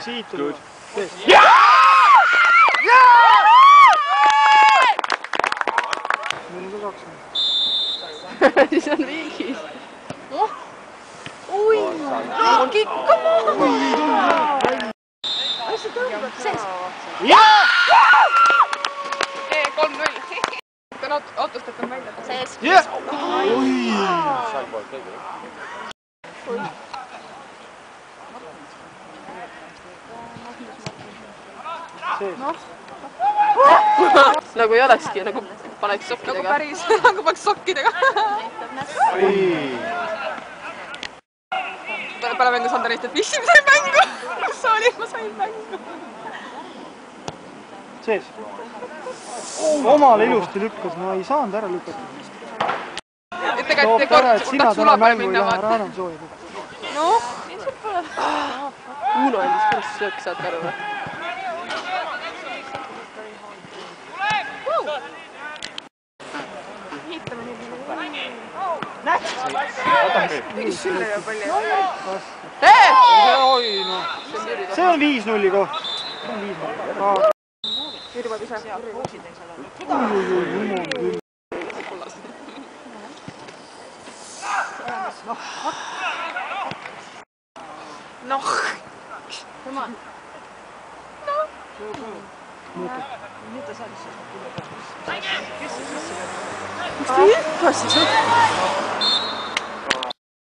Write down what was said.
Siit tuleb. Meil on ka 20. Siis on viigis. Ui! Kikk! Mis see tõmbab sees? Jaa! 3-0. Ta on autost, et on välja. Sees. Jah! Ui! Sees. Nagu ei olekski, nagu paneks sokkidega. Nagu päris, nagu paneks sokkidega. Peale mängu Sandarist, et Vissi sai mängu. Kus sa olid? Ma sain mängu. Sees. Omale ilusti lükkas, ma ei saanud ära lükata. Et tegelikult tahaks sulapele minna vaata. Ära enam soojada. Noh, lihtsalt pole. Uno endis päris söök, saad aru või? See on 5-0 koht. Irvad ise. Noh. Nüüd ta saadis seda. Kes see sisse? Kas siis?